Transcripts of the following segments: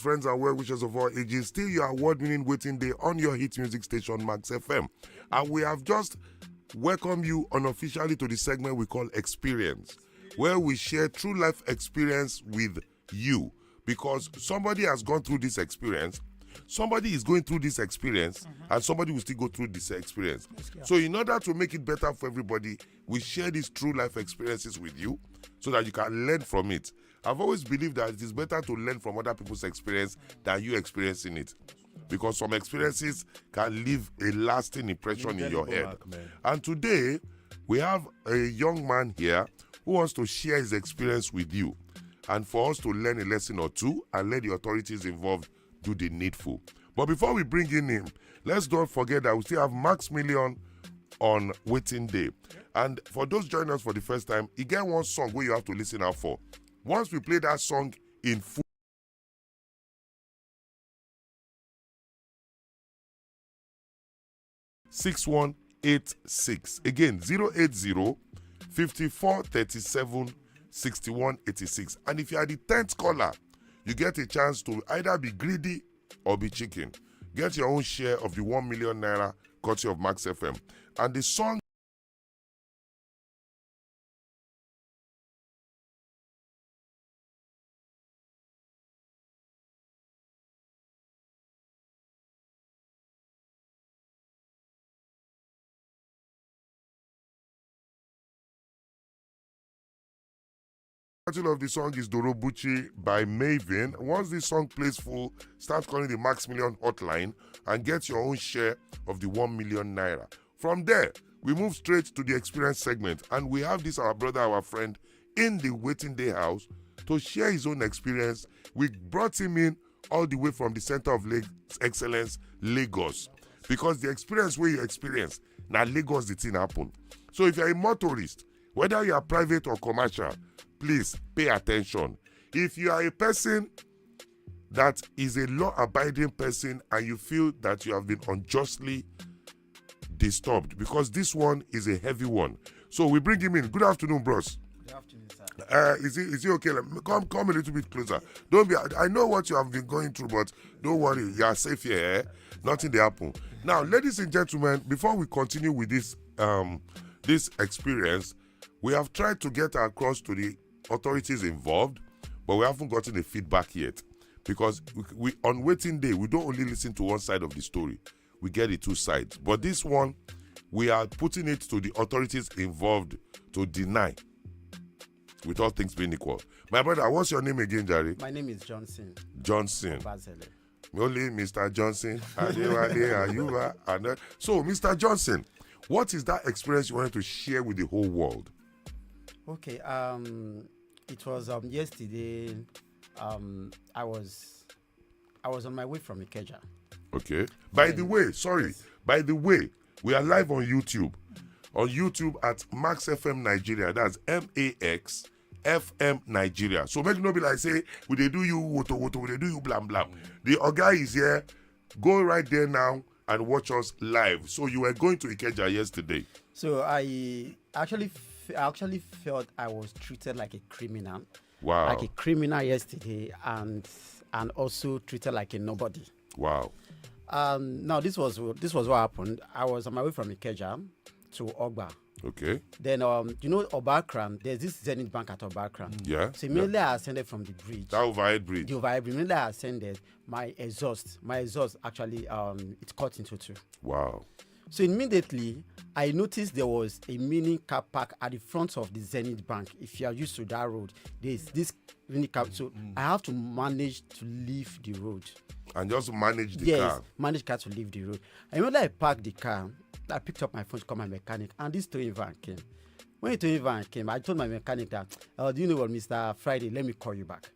friends and well-wishers of all ages. Still your award-winning Wetin Day on your hit music station, Max FM. And we have just welcomed you unofficially to the segment we call Experience, where we share true life experience with you. Because somebody has gone through this experience, somebody is going through this experience, and somebody will still go through this experience. So in order to make it better for everybody, we share these true life experiences with you so that you can learn from it. I've always believed that it is better to learn from other people's experience than you experiencing it. Because some experiences can leave a lasting impression in your head. And today, we have a young man here who wants to share his experience with you and for us to learn a lesson or two and let the authorities involved do the needful. But before we bring in him, let's don't forget that we still have Max Million on Wetin Day. And for those joining us for the first time, you get one song where you have to listen out for. Once we play that song in full, 6186. Again, 080-5437-6186. And if you are the 10th caller, you get a chance to either be greedy or be chicken. Get your own share of the 1 million naira courtesy of Max FM. And the song title of the song is Dorobuchi by Maven. Once this song plays full, start calling the Max Million hotline and get your own share of the 1 million naira. From there, we move straight to the experience segment, and we have this our brother, our friend, in the Wetin Day house to share his own experience. We brought him in all the way from the Center of Excellence, Lagos, because the experience where you experience, now Lagos the thing happen. So if you're a motorist, whether you are private or commercial, please pay attention. If you are a person that is a law-abiding person and you feel that you have been unjustly disturbed, because this one is a heavy one. So we bring him in. Good afternoon, bros. Good afternoon, sir. Is he okay? Come a little bit closer. Don't be. I know what you have been going through, but don't worry. You are safe here. Nothing they happen. Now, ladies and gentlemen, before we continue with this this experience, we have tried to get across to the authorities involved, but we haven't gotten a feedback yet. Because we on Wetin Day, we don't only listen to one side of the story. We get the two sides. But this one, we are putting it to the authorities involved to deny, with all things being equal. My brother, what's your name again, Jerry? My name is Johnson. Johnson. Bazele. Only Mr. Johnson. So, Mr. Johnson, what is that experience you wanted to share with the whole world? Okay. It was yesterday. I was on my way from Ikeja. Okay. By the way, we are live on YouTube. On YouTube at Max FM Nigeria. That's MAX FM Nigeria. So make no be like say, will they do you woto, will they do you blam blam. The guy is here. Go right there now and watch us live. So you were going to Ikeja yesterday. So I actually felt I was treated like a criminal. Wow. Like a criminal yesterday, and also treated like a nobody. Wow. Now this was what happened. I was on my way from Ikeja to Ogba. Okay. Then Obakran, there's this Zenith Bank at Obakran. Yeah. So immediately I ascended from the bridge. That overhead bridge. The overhead bridge. Immediately I ascended, my exhaust actually it cut into two. Wow. So immediately I noticed there was a mini car park at the front of the Zenith Bank. If you are used to that road, there's this mini car. So I have to manage to leave the road. And just manage the car. Yes, manage car to leave the road. I remember I parked the car. I picked up my phone to call my mechanic, and this towing van came. When the towing van came, I told my mechanic that, do you know what, Mr. Friday, let me call you back.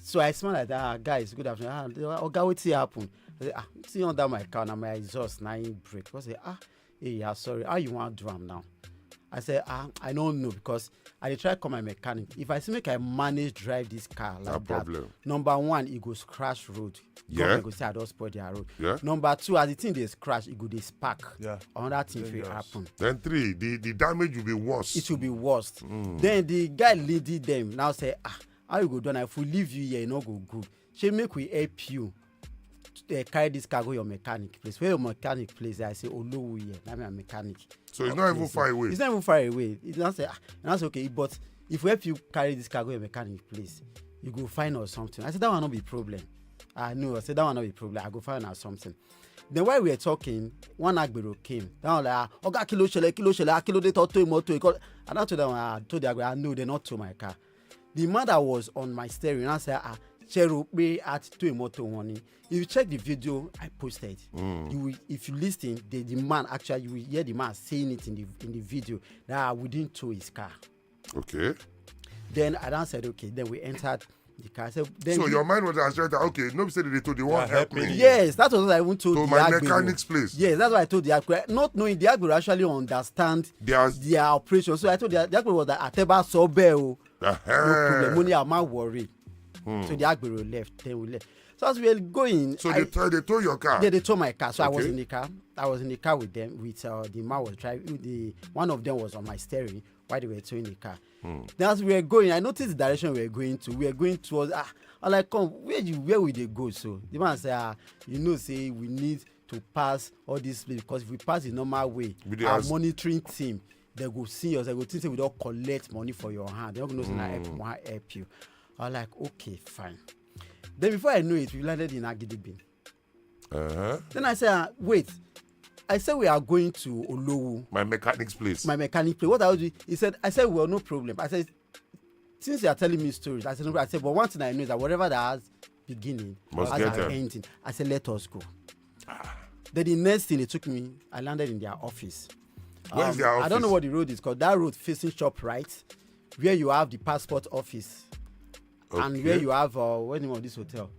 So I smiled like that. Guys, good afternoon. God, what's happened? I said, see under my car, now my exhaust, now in brake. I said, hey, yeah, sorry. How you want to do them now? I said, I don't know, because I try to call my mechanic. If I see make I manage drive this car like no that, problem. Number one, it goes crash road. Yeah. Government go say I don't spoil their road. Yeah. Number two, as the thing they crash, it go they spark. Yeah. Another thing will happen. Then three, the damage will be worse. It will be worse. Then the guy leading them now say, how you go down? If we leave you here, you not go good. she make we help you carry this car go your mechanic place. Where your mechanic place? I say, Olowu here. I'm a mechanic. So it's not even far away. It's not even far away. It's not say, and I say, okay, but if we help you carry this car go your mechanic place, you go find or something. I said, that will not be problem. I know. I said, that will not be problem. I go find out something. Then while we were talking, one agbero came. That was like, Oga kilo shele, kilo de to moto. And I told them, I told the agbero, I know they're not to my car. The man that was on my steering, I said, Chero pay at to moto warning. If you check the video I posted, you will, if you listen, the man actually, you will hear the man saying it in the video that we didn't tow his car. Okay. Then I said, okay. Then we entered the car. So your mind was answering that, okay, nobody said they told you want help me. Yes, that was what I even told to the my Agbero. mechanic's place. Yes, that's what I told the Agbero. Not knowing the Agbero actually understand their operation. So I told the Agbero was that Ateba Sobel. No problem. Money, I'm not worried. So the Agbero left. Then we left. So as we were going, so they towed your car. Yeah, they towed my car. So okay. I was in the car. I was in the car with them. With the man was driving. One of them was on my steering while they were towing the car. Then as we were going, I noticed the direction we were going to. We were going towards. I'm like, come, where will they go? So the man said, say we need to pass all this place because if we pass the normal way, our monitoring team, they go see us. They go think we don't collect money for your hand. They're not going to help you. I'm like, okay, fine. Then before I knew it, we landed in Agidibin. Then I said, wait. I said we are going to Olowu. My mechanic's place. What I was doing, I said, well, no problem. I said, since you are telling me stories, I said, no, but one thing I know is that whatever that has beginning, must has an ending. I said, let us go. Then the next thing they took me, I landed in their office. Where's their office? I don't know what the road is called. That road facing ShopRite, where you have the passport office. Okay. And where you have what's the name of this hotel?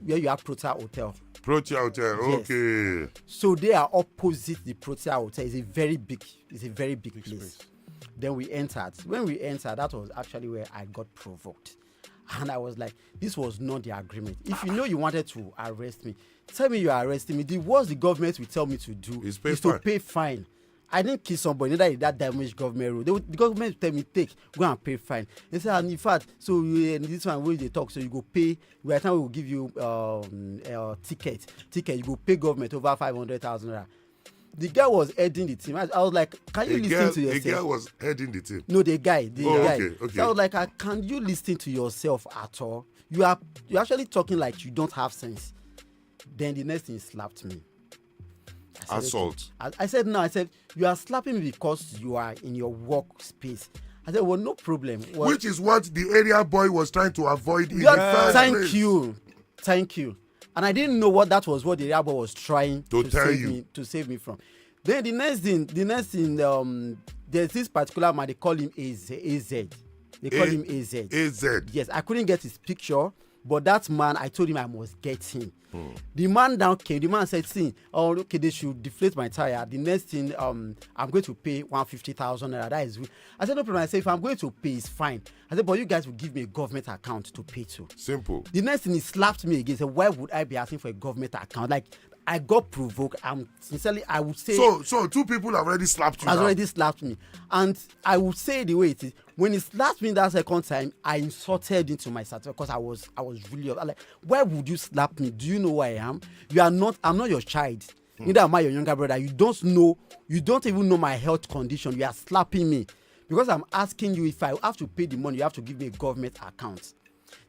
Where you have Protea Hotel. Protea Hotel, okay. Yes. So they are opposite the Protea Hotel. It's a very big place. Then we entered. When we entered, that was actually where I got provoked. And I was like, this was not the agreement. If you know you wanted to arrest me, tell me you're arresting me. The worst the government will tell me to do is to pay fine. I didn't kill somebody, neither did that damage government road. The government will tell me, go and pay fine. They said, and in fact, so this one where they talk, so you go pay, by the time we will give you ticket, you go pay government over 500,000 naira. The guy was heading the team. I was like, can you listen to yourself? The guy was heading the team? No, the guy. Okay. So I was like, can you listen to yourself at all? You're actually talking like you don't have sense. Then the next thing slapped me. Assault. Okay. I said, no. I said, you are slapping me because you are in your workspace. I said, well, no problem. Well, which is what the area boy was trying to avoid in the first place. Thank you. And I didn't know that was what the area boy was trying to save me from. Then the next thing, there's this particular man, they call him AZ. They call him AZ. AZ. Yes, I couldn't get his picture, but that man, I told him I must get him. The man down came. The man said, see, okay, they should deflate my tire. The next thing, I'm going to pay 150,000 naira. That is, I said, no problem. I said, if I'm going to pay, it's fine. I said, but you guys will give me a government account to pay to. Simple. The next thing, he slapped me again. He said, why would I be asking for a government account? Like, I got provoked. Sincerely, I would say. So two people have already slapped you. Already slapped me, and I would say the way it is. When he slapped me that second time, I insulted into my certificate because I was really like, why would you slap me? Do you know who I am? I'm not your child. Neither am I your younger brother. You don't even know my health condition. You are slapping me because I'm asking you if I have to pay the money. You have to give me a government account.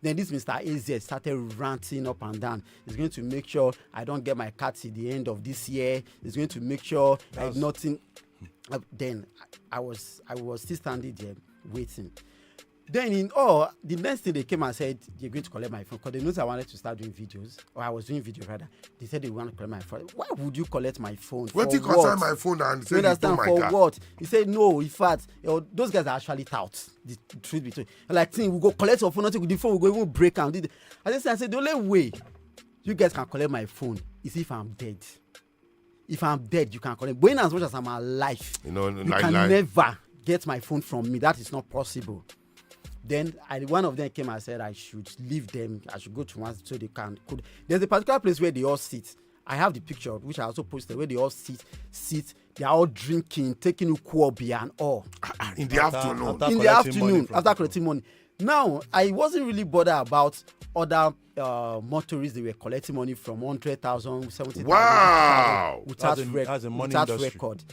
Then this Mr. AZ started ranting up and down. He's going to make sure I don't get my car till the end of this year. He's going to make sure nothing. Then I was still standing there waiting. Then the next thing they came and said they're going to collect my phone because they noticed I wanted to start doing videos, or I was doing video rather. They said they want to collect my phone. Why would you collect my phone? What you concern my phone and say you stole my car? What? He said no. In fact, those guys are actually touts. The truth be told, like, we go collect your phone. Nothing with the phone. We go even break down. I said the only way you guys can collect my phone is if I'm dead. If I'm dead, you can collect. But in as much as I'm alive, you can never get my phone from me. That is not possible. Then one of them came and said I should leave them. I should go to one so they can. There's a particular place where they all sit. I have the picture which I also posted where they all sit. They are all drinking, taking ukwobi and all. In the afternoon. After collecting money. Now, I wasn't really bothered about other motorists. They were collecting money from 100,000, 70,000. Wow. Without money without industry. record.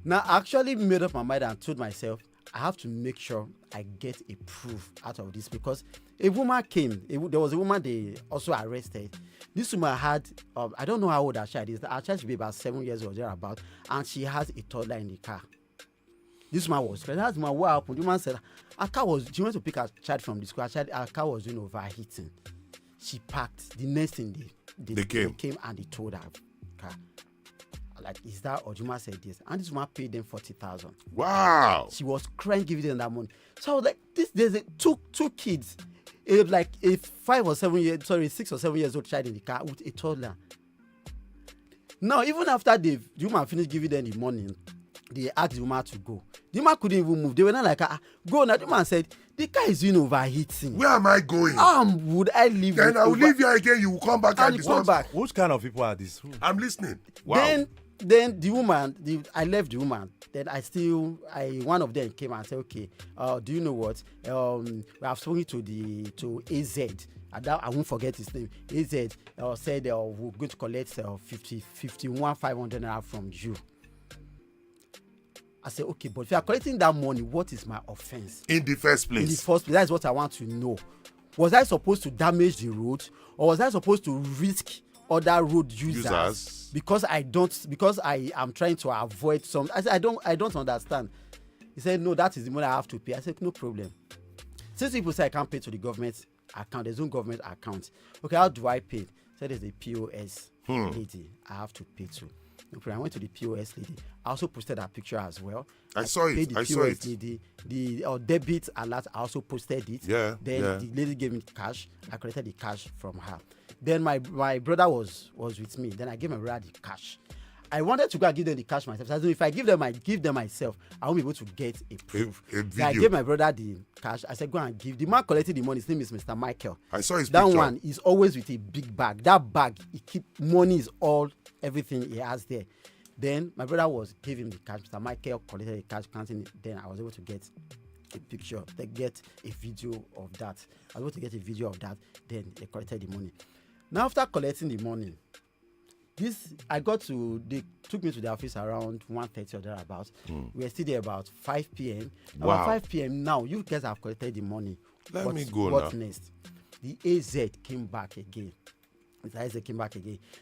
Now, I actually made up my mind and told myself, I have to make sure I get a proof out of this, because a woman came. There was a woman they also arrested. This woman had, I don't know how old her child is. Her child should be about 7 years old, thereabout, and she has a toddler in the car. This woman was crazy. That's what happened. The woman said she went to pick her child from the school. Her car was doing overheating. She parked. The next thing they came and they towed her car. Like, is that Ojuma said this? And this woman paid them 40,000. Wow. She was crying, giving them that money. So I was like, there's two kids, like a 6 or 7 years old child in the car with a toddler. Now, even after the woman finished giving them the money, they asked the woman to go. The woman couldn't even move. They were not like, go. Now the woman said, the car is doing overheating. Where am I going? Would I leave? Then I will leave here again. You will come back and come back. Which kind of people are these? I'm listening. Wow. Then the woman, I left the woman. Then one of them came and said, okay, do you know what? We have spoken to AZ. I won't forget his name. AZ said we're going to collect 51,500 naira from you. I said, okay, but if you are collecting that money, what is my offense? In the first place. That's what I want to know. Was I supposed to damage the road, or was I supposed to risk other road users? Because I am trying to avoid some. I said, I don't understand. He said, no, that is the money I have to pay. I said, no problem. Since people say I can't pay to the government account, there's no government account. Okay, how do I pay? He said, there's a POS lady I have to pay to. No problem. I went to the POS lady. I also posted that picture as well. I saw it. Lady, the debit alert, I also posted it. Yeah. Then the lady gave me cash. I collected the cash from her. Then my brother was with me. Then I gave my brother the cash. I wanted to go and give them the cash myself. So if I give them myself, I won't be able to get a proof. A video. So I gave my brother the cash. I said, go and give. The man collected the money. His name is Mr. Michael. I saw his that picture. That one is always with a big bag. That bag, money is everything he has there. Then my brother gave him the cash. Mr. Michael collected the cash, counting it. Then I was able to get a picture, get a video of that. I was able to get a video of that. Then they collected the money. Now, after collecting the money, they took me to the office around 1:30 or thereabouts. We were still there about 5 p.m. Wow. About 5 p.m. now, you guys have collected the money. Let me go What's now. next? The AZ came back again.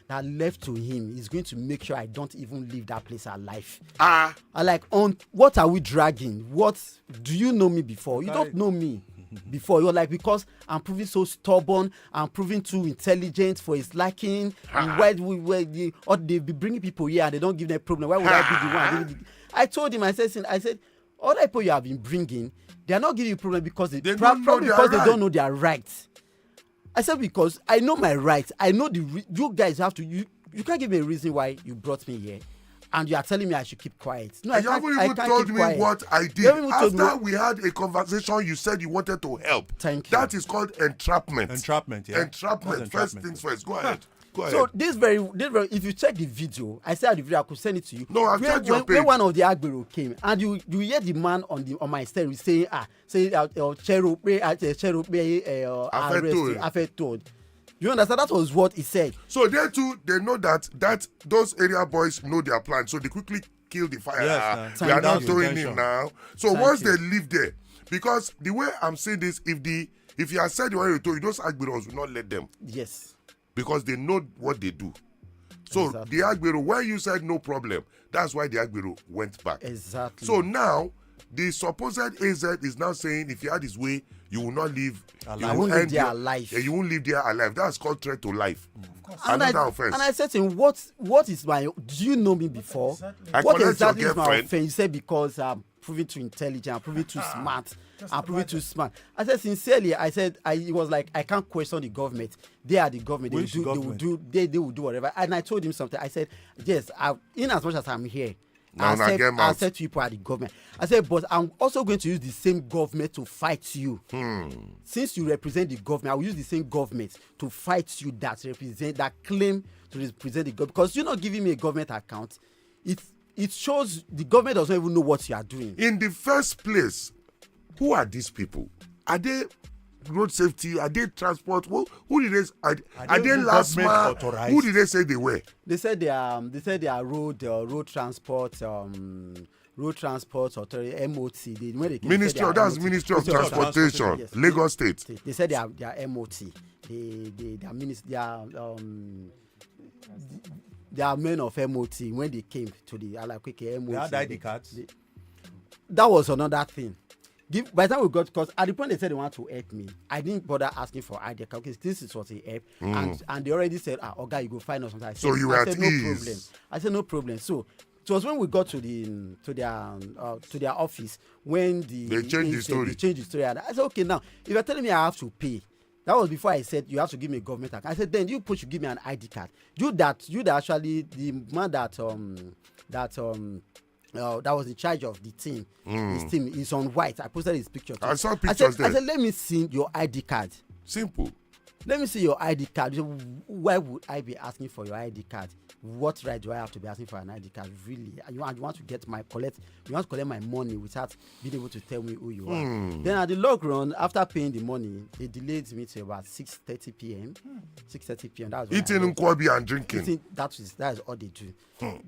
That left to him, he's going to make sure I don't even leave that place alive. I like, what are we dragging? What do you know me before? You don't know me before. You're like, because I'm proving so stubborn, I'm proving too intelligent for his liking. Or they be bringing people here and they don't give them problem. Why would I be the one? I told him, I said, all the people you have been bringing, they are not giving you problem because they don't know their rights. I said, because I know my rights. I know you guys have to. You can't give me a reason why you brought me here, and you are telling me I should keep quiet. No, you haven't even told me what I did. After we had a conversation, you said you wanted to help. Thank you. That is called entrapment. Yeah. Entrapment. First things first. Go ahead. So this very, if you check the video, I said the video, I could send it to you. No, I've checked your page. When one of the Agbero came, and you hear the man on my stereo saying, Afetold. You understand? That was what he said. So they too, they know that those area boys know their plan. So they quickly kill the fire. Yes, we are not throwing him now. So once they leave there, because the way I'm saying this, if you had said you wanted to told you, those Agberos will not let them. Yes. Because they know what they do. So the Agbero, when you said no problem, that's why the Agbero went back. Exactly. So now, the supposed AZ is now saying if he had his way, you will not live alive. You won't live there alive. Yeah, you won't live there alive. That's called threat to life. Of course. Another offense. And I said to him, what is my, do you know me before? What exactly is my offense? He said, because I'm proving too intelligent, I'm proving too smart. I'm proving too smart. I said, sincerely, it was like, I can't question the government. They are the government. They will do whatever. And I told him something. I said, yes, in as much as I'm here, I said to people at the government, I said, but I'm also going to use the same government to fight you. Since you represent the government, I will use the same government to fight you that claim to represent the government. Because you're not giving me a government account. It shows the government doesn't even know what you are doing. In the first place, who are these people? Are they road safety? Are they transport? Who did they? Are they even last government mile? authorized? Who did they say they were? They said they are road transport authority, MOT. When they came, Ministry of MOT. Ministry of Transportation, Transportation, yes. Lagos State. They said they are MOT. They are men of MOT. When they came to the Alakweke MOT, They had ID cards. That was another thing. By the time we got, because at the point they said they want to help me, I didn't bother asking for ID card. Okay, this is what they help, and they already said, "Oga, you go find us." I said, So you were at no ease. problem. I said no problem. So it was when we got to their office when They changed the story. They changed the story, and I said, "Okay, now if you're telling me I have to pay." That was before I said you have to give me a government account. I said then you should give me an ID card. You that actually the man that was in charge of the team. His team is on white. I posted his picture. I saw pictures there. I said, let me see your ID card. Simple. Let me see your ID card. Why would I be asking for your ID card? What right do I have to be asking for an ID card? Really? You want to collect my money without being able to tell me who you are. Then at the log run, after paying the money, they delayed me to about 6:30 p.m. 6:30 p.m. That was when Eating nkwobi and drinking. that is all they do.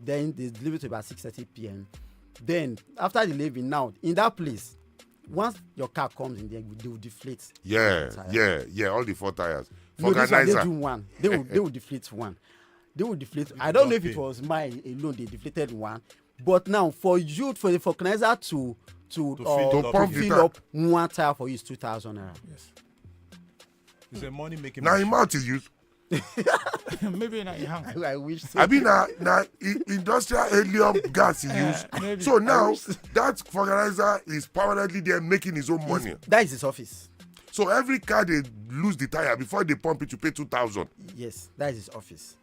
Then they deliver to about 6:30 p.m. Then after the leaving, now in that place, once your car comes in there, they will deflate. Yeah. All the 4 tires. No, this one, they Organizer. do one. They will deflate one. They will deflate. I don't know if it was mine alone. They deflated one, but now for the organizer to fill up one tire for you is 2,000 naira. Yes. It's a money making. Now in mouth is used. Maybe not young. I wish so. I mean, now industrial helium gas is used. maybe. So now that organizer is permanently there making his own money. That is his office. So every car they lose the tire before they pump it, you pay 2,000. Yes, that is his office.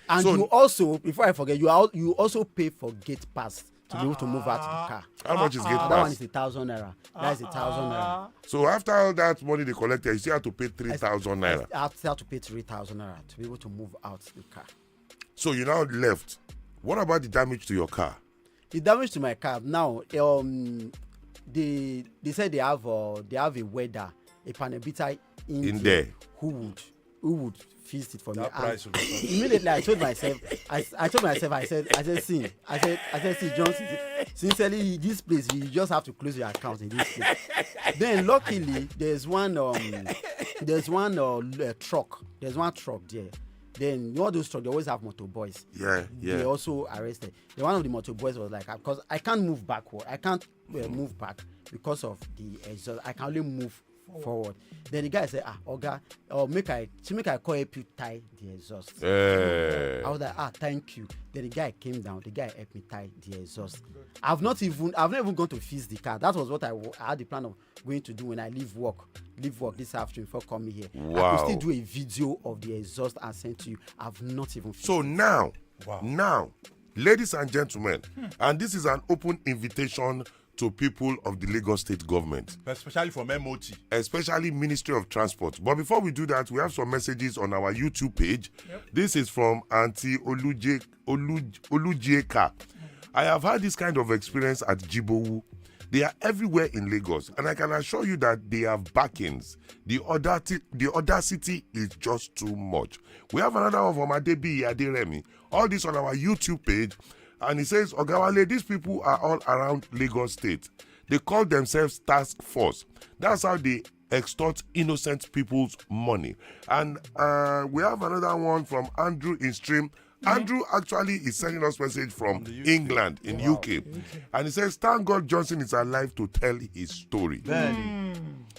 And So- you also, before I forget, you also pay for gate pass to be able to move out of the car. How much is gate That one pass? is 1,000 naira. That is 1,000 naira. So after all that money they collected, you still have to pay 3,000 naira. I have to pay 3,000 naira to be able to move out the car. So you now left. What about the damage to your car? The damage to my car now. They said they have a welder, a panel beater in there. who would fix it for me. That price will be fine. Immediately I told myself, I said, see, Johnson, sincerely, this place you just have to close your account in this place. Then luckily there's one truck there. Then you know those trucks, they always have motor boys. Yeah. They also arrested. Then one of the motor boys was like, because I can't move backward. I can't move back because of the exhaust. I can only move forward. Then the guy said, Oga, make I call help you tie the exhaust. I was like, thank you. Then the guy came down. The guy helped me tie the exhaust. I've not even gone to fix the car. That was what I had the plan of going to do when I leave work this afternoon before coming here. Wow. I could still do a video of the exhaust and send to you. I've not even fixed So it. now, ladies and gentlemen, and this is an open invitation to people of the Lagos State government, Especially from MOT. especially Ministry of Transport. But before we do that, we have some messages on our YouTube page. This is from Auntie Olujieka. I have had this kind of experience at Jibowu. They are everywhere in Lagos, and I can assure you that they have backings. The audacity is just too much. We have another one from Adebi Aderemi. All this on our YouTube page. And he says, Ogawale, these people are all around Lagos State. They call themselves task force. That's how they extort innocent people's money. And we have another one from Andrew in stream. Andrew actually is sending us message from England in UK. And he says, thank God Johnson is alive to tell his story.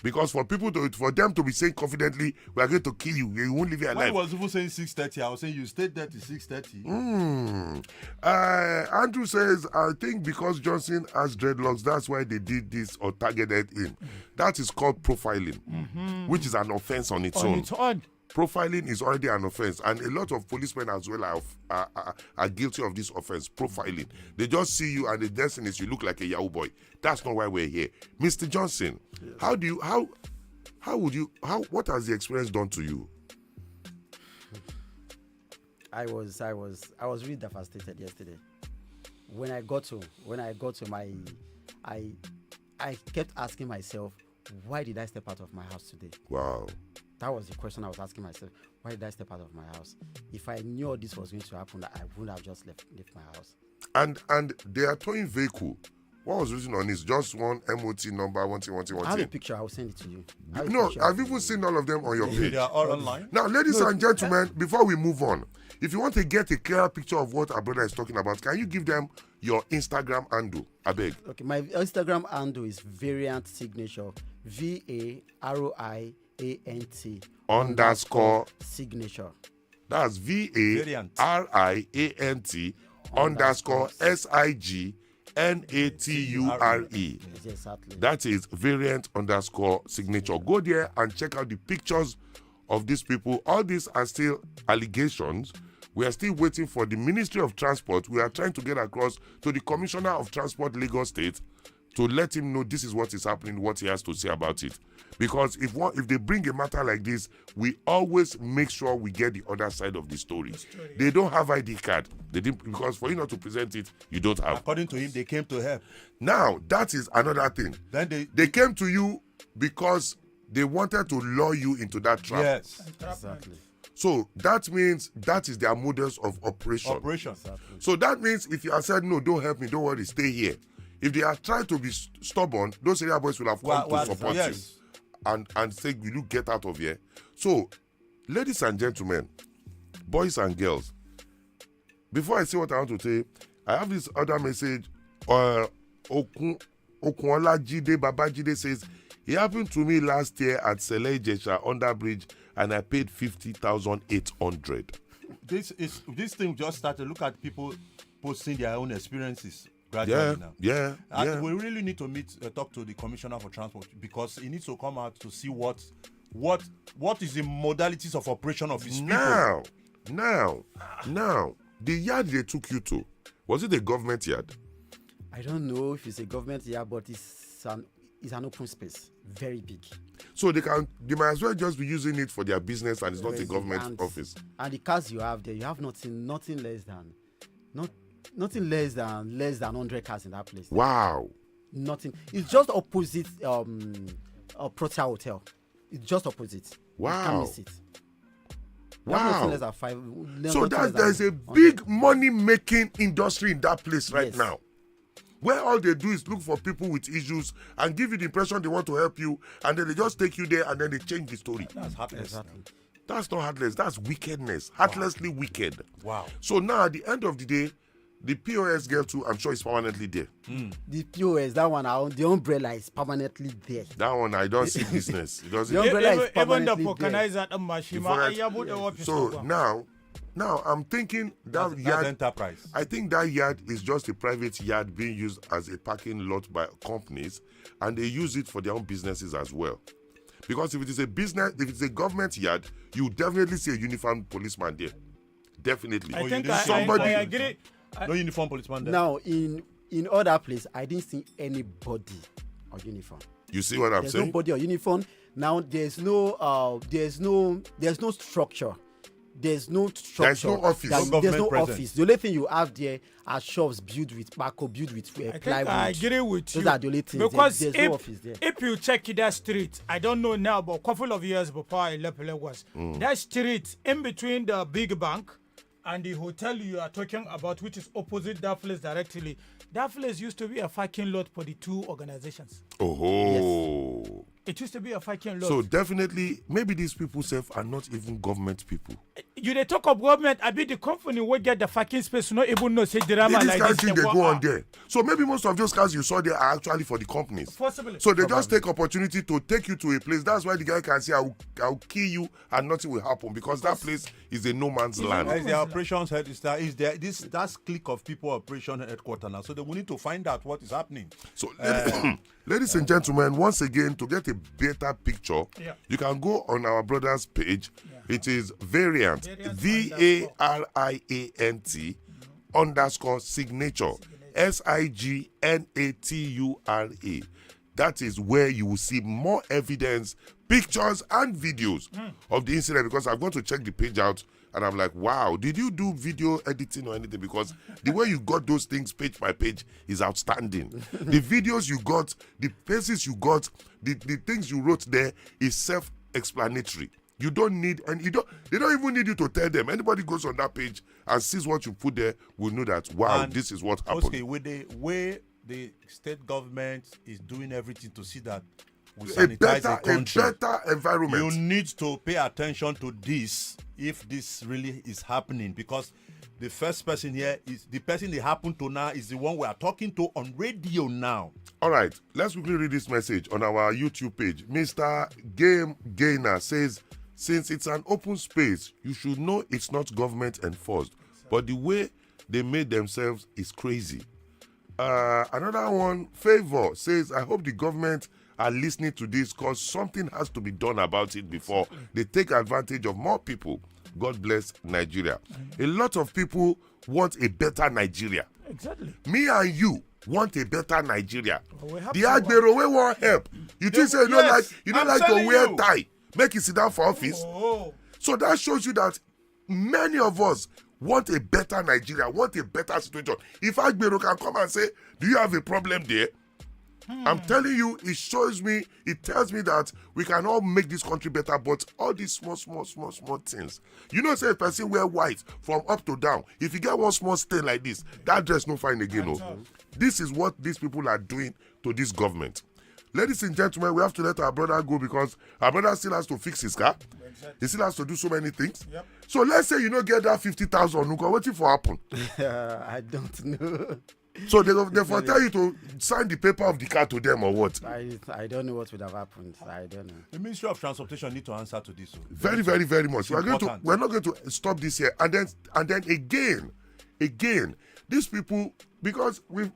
Because for them to be saying confidently, we are going to kill you, you won't leave you When alive. I was even saying 6:30, I was saying you stayed there till 6:30. Andrew says, I think because Johnson has dreadlocks, that's why they did this or targeted him. That is called profiling, which is an offense on its own. Profiling is already an offense, and a lot of policemen as well are guilty of this offense, profiling. They just see you and the next thing is you look like a Yahoo boy. That's not why we're here. Mr. Johnson, what has the experience done to you? I was really devastated yesterday. When I got to my, I kept asking myself, why did I step out of my house today? Wow. That was the question I was asking myself. Why did I step out of my house? If I knew all this was going to happen, I wouldn't have just left my house. And they are towing vehicle. What was written on this? Just one MOT number, one thing. I have a picture. I will send it to you. No, I've even seen all of them on your page. They are all online. Now, ladies and gentlemen, before we move on, if you want to get a clearer picture of what our brother is talking about, can you give them your Instagram handle? I beg. Okay, my Instagram handle is variant signature. VARIANT signature. That's VARIANT underscore SIGNATURE. Yes, exactly. That is variant underscore signature. Go there and check out the pictures of these people. All these are still allegations. We are still waiting for the Ministry of Transport. We are trying to get across to the Commissioner of Transport Lagos State to let him know this is what is happening, what he has to say about it. Because if they bring a matter like this, we always make sure we get the other side of the story. They don't have ID card. They didn't, because for you not to present it, you don't have. According to him, they came to help. Now, that is another thing. Then They came to you because they wanted to lure you into that trap. yes, Exactly. So that means that is their modus of operation. operation. So that means if you have said, no, don't help me, don't worry, stay here. If they are trying to be stubborn, those area boys will have come to support you and say, will you get out of here? So, ladies and gentlemen, boys and girls, before I say what I want to say, I have this other message. Okunolajide Babajide says, it happened to me last year at Sele Ijesha under bridge and I paid 50,800. This thing just started. Look at people posting their own experiences gradually now. Yeah. We really need to talk to the Commissioner for Transport, because he needs to come out to see what is the modalities of operation of his people. Now, the yard they took you to, was it a government yard? I don't know if it's a government yard, but it's an open space, very big. So they might as well just be using it for their business, and it's not a government office. And the cars you have there, you have nothing less than 100 cars in that place. Wow. Nothing. It's just opposite Protea Hotel. It's just opposite. Wow. You can't miss it. Wow. Less than five, So there's a big money-making industry in that place right now, where all they do is look for people with issues and give you the impression they want to help you, and then they just take you there and then they change the story. That's heartless. Exactly. That's not heartless. That's wickedness. Heartlessly wicked. Wow. So now, at the end of the day, the POS girl too, I'm sure is permanently there. The POS, that one, the umbrella is permanently there. That one, I don't see business. It doesn't. The umbrella is Even the permanently there. organizer and machine. So now I'm thinking that That's yard. enterprise. I think that yard is just a private yard being used as a parking lot by companies, and they use it for their own businesses as well. Because if it is a business, if it's a government yard, you definitely see a uniformed policeman there. Definitely. I think somebody. I agree. No uniform policeman there. Now, in other place, I didn't see anybody on uniform. You see what I'm There's saying? nobody on uniform. Now there's no structure. There's no structure. There's no office. No There's government no presence. office. The only thing you have there are shops built with backhoe, built with I think plywood. I agree with Those you. are the only things. Because There's no office there. if you check that street, I don't know now, but a couple of years before I left Lagos, that street in between the big bank and the hotel you are talking about, which is opposite that place directly, that place used to be a parking lot for the two organizations. Oh. It used to be a parking lot. So definitely, maybe these people are not even government people. You they talk of government, I be the company will get the parking space, not even know say drama This like kind of this. thing they go on there. So maybe most of those cars you saw there are actually for the companies. Possibly. So they just take opportunity to take you to a place. That's why the guy can say, I'll kill you and nothing will happen, because that place is a no man's land. That is the operations head. That's clique of people operation headquarters now. So they will need to find out what is happening. So, ladies and gentlemen, once again, to get a better picture, you can go on our brother's page. It is variant, VARIANT underscore signature, SIGNATURE. That is where you will see more evidence, pictures, and videos of the incident, because I'm going to check the page out and I'm like, wow, did you do video editing or anything? Because the way you got those things page by page is outstanding. The videos you got, the places you got, the things you wrote there is self-explanatory. You don't need, and they don't even need you to tell them. Anybody goes on that page and sees what you put there will know that, wow, And this is what happened. Okay, with the way the state government is doing everything to see that we A sanitize the country, better environment. you need to pay attention to this if this really is happening, because the first person here is the person they happen to now is the one we are talking to on radio now. All right, let's quickly read this message on our YouTube page. Mr. Game Gainer says, since it's an open space, you should know it's not government enforced, but the way they made themselves is crazy. Another one, Favor, says, I hope the government are listening to this because something has to be done about it before they take advantage of more people. God bless Nigeria. A lot of people want a better Nigeria. Exactly. Me and you want a better Nigeria. Well, we have The to Agbero we want help. You think say you don't Yes, like I'm to telling wear you. tie, make it sit down for office. Oh, So that shows you that many of us want a better Nigeria, want a better situation. If Agbero can come and say, do you have a problem there? I'm telling you, it tells me that we can all make this country better, but all these small things. You know, say a person wear white from up to down. If you get one small stain like this, that dress no fine again. No. This is what these people are doing to this government. Ladies and gentlemen, we have to let our brother go because our brother still has to fix his car. exactly. He still has to do so many things. Yep. So let's say you don't get that 50,000, Nuka, waiting for happen. I don't know. So they for tell you to sign the paper of the car to them or what? I don't know what would have happened. I don't know. The Ministry of Transportation need to answer to this. Very, very, very much. We're important. not going to stop this here. And then again, these people, because we've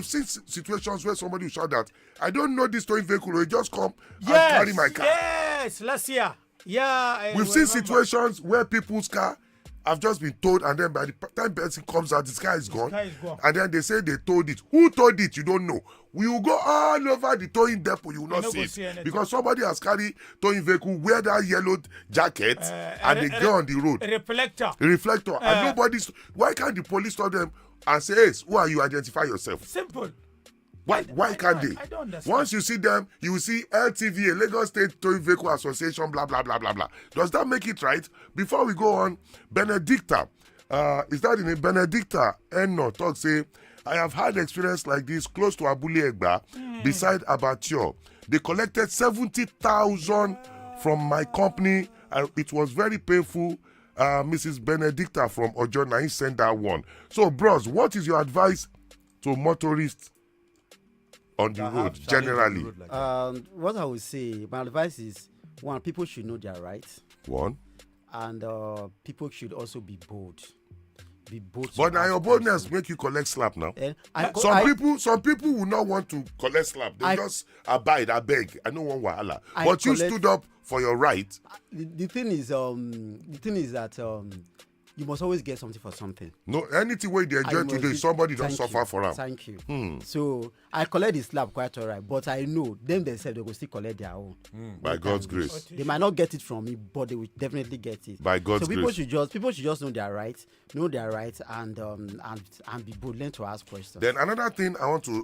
seen situations where somebody will shout that I don't know this towing vehicle, will just come and carry my car. Yes, last year. Yeah. We've seen situations where people's car have just been towed, and then by the time person comes out, the car is gone. car is gone. And then they say they towed it. Who towed it? You don't know. We will go all over the towing depot. You will not not see go it see anything. because somebody has carried towing vehicle, wear that yellow jacket, and they go on the road. Reflector. Reflector, and nobody's. Why can't the police stop them and say, "Hey, who are you? Identify yourself." Simple. Why can't they? I don't understand. Once you see them, you will see LTVA, Lagos State Towing Vehicle Association, blah, blah, blah, blah, blah. Does that make it right? Before we go on, Benedicta, is that in a Benedicta? Eno talk say, I have had experience like this close to Abule Egba, beside Abattoir. They collected 70,000 from my company, and it was very painful. Mrs. Benedicta from Ojona, he sent that one. So, bros, what is your advice to motorists on the That road have challenge on the generally? road like that. What I would say, my advice is, one, people should know their rights, One. and people should also be bold. Be bold. But to now ask your boldness questions. make you collect slap now. Eh, Some people will not want to collect slap. They I- just abide, I beg. I don't want wahala. I But you collect- stood up for your right. the thing is that you must always get something for something. No, anything where they enjoy must today, be- somebody don't Thank suffer you. for them. Thank you. So I collect the slap quite alright, but I know them themselves they will still collect their own. By God's grace. They might not get it from me, but they will definitely get it. By God's so people grace. should just know their rights, and be bold, learn to ask questions. Then another thing I want you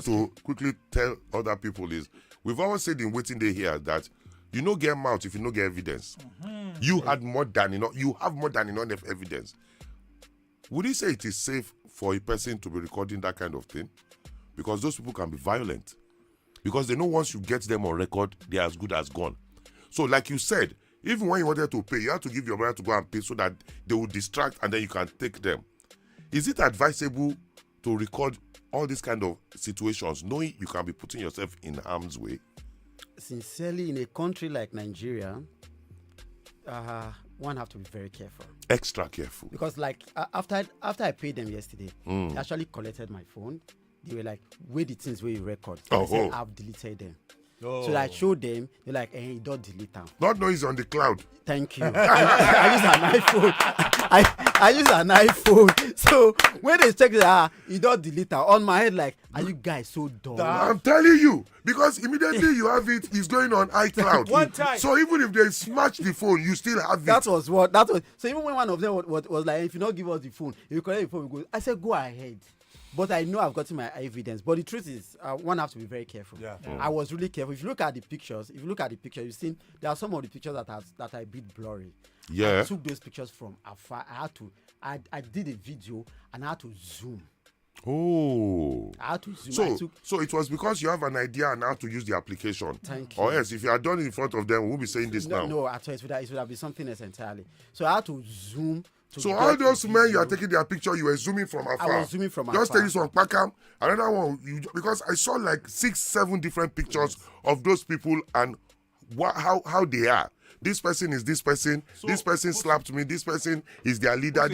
to quickly tell other people is we've always said in Waiting Day here that you no get mouth if you no get evidence. You had more than enough. You have more than enough evidence. Would you say it is safe for a person to be recording that kind of thing? Because those people can be violent. Because they know once you get them on record, they are as good as gone. So, like you said, even when you wanted to pay, you have to give your brother to go and pay so that they will distract and then you can take them. Is it advisable to record all these kind of situations, knowing you can be putting yourself in harm's way? Sincerely, in a country like Nigeria, one have to be very careful. Extra careful. Because like after I paid them yesterday, they actually collected my phone. They were like, where the things where you record? So I said, I've deleted them. So I showed them, they're like, you don't delete them. Not know it's on the cloud. Thank you. I use an iPhone. I use an iPhone. So when they check that, you don't delete them. On my head, like, Are you guys so dumb? I'm telling you, because immediately you have it, it's going on iCloud. One time. So even if they smash the phone, you still have it. That was. So even when one of them was like, if you don't give us the phone, if you collect the phone, we go. I said, go ahead. But I know I've gotten my evidence. But the truth is, one has to be very careful. Yeah. I was really careful. If you look at the pictures, you've seen there are some of the pictures that are a bit blurry. Yeah. I took those pictures from afar. I did a video and I had to zoom. Oh. I had to zoom. So it was because you have an idea on how to use the application. Thank you. Or else, if you had done it in front of them, we will be saying this now. No, at all. It would have been something else entirely. So I had to zoom. So all those men you are taking their picture, you were zooming from afar. I was zooming from Just afar. take this one, Pakam. Another one, because I saw like 6-7 different pictures of those people and how they are. This person is this person. This person slapped me. This person is their leader.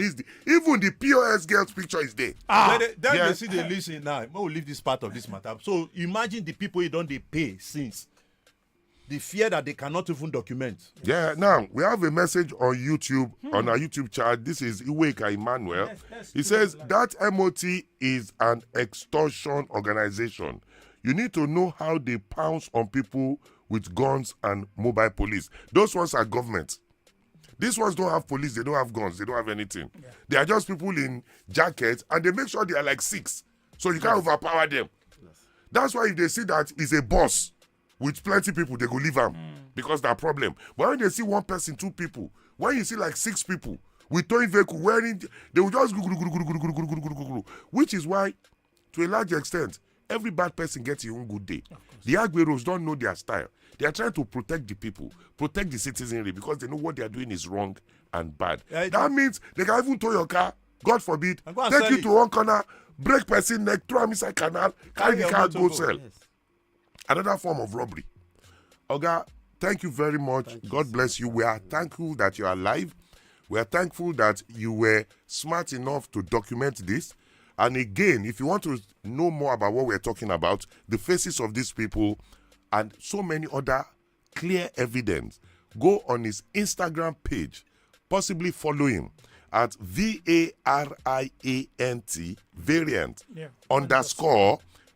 Even the POS girl's picture is there. Then Yeah. they see they listen now. We'll leave this part of this matter. So imagine the people you don't they pay since. The fear that they cannot even document. Yeah, now we have a message on YouTube, on our YouTube chat. This is Iweka Emmanuel. He says that MOT is an extortion organization. You need to know how they pounce on people with guns and mobile police. Those ones are government. These ones don't have police, they don't have guns, they don't have anything. Yeah. They are just people in jackets and they make sure they are like 6. So you can't overpower them. Yes. That's why if they see that is a boss with plenty people, they go leave them because that's a problem. But when they see 1 person, 2 people, when you see like 6 people with towing vehicle wearing, they will just go, which is why, to a large extent, every bad person gets his own good day. The Agberos don't know their style. They are trying to protect the people, protect the citizenry because they know what they are doing is wrong and bad. That means they can even tow your car, God forbid, take you to one corner, break person neck, throw him inside canal, carry the car, go sell. Yes. Another form of robbery. Oga, thank you very much. God bless you. We are thankful that you are alive. We are thankful that you were smart enough to document this. And again, if you want to know more about what we're talking about, the faces of these people and so many other clear evidence, go on his Instagram page, possibly follow him at VARIANT variant _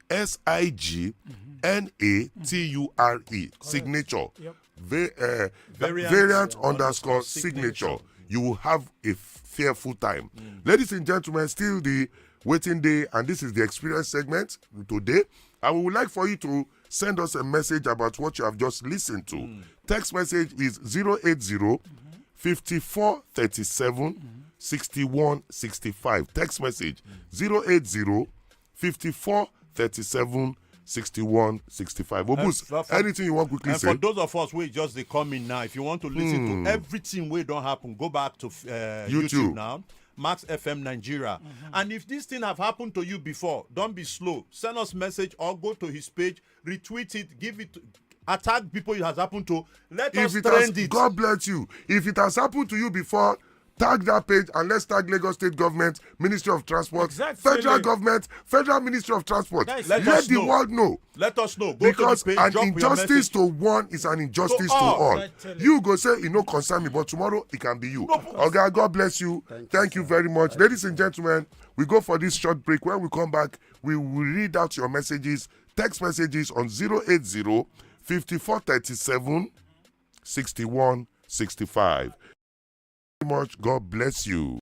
SIGNATURE signature. Variant _ signature. You will have a fearful time. Ladies and gentlemen, still the waiting day, and this is the experience segment today. And we would like for you to send us a message about what you have just listened to. Text message is 080 54 37 61 65. Text message 080 54 37 61 65. Obus, anything you want quickly say? For those of us who just they come in now, if you want to listen to everything we don't happen, go back to YouTube now. Max FM Nigeria. And if this thing have happened to you before, don't be slow. Send us message or go to his page, retweet it, give it, attack people it has happened to. Let us trend it. God bless you. If it has happened to you before, tag that page and let's tag Lagos State Government, Ministry of Transport, Federal Government, Federal Ministry of Transport. Let the world know. Let us know. Go because to the page, an injustice to one is an injustice to all. You go say it no concern me, but tomorrow it can be you. Okay, God bless you. Thank you very much. Ladies and gentlemen, we go for this short break. When we come back, we will read out your messages, text messages on 080 54 37 61 65. Much. God bless you.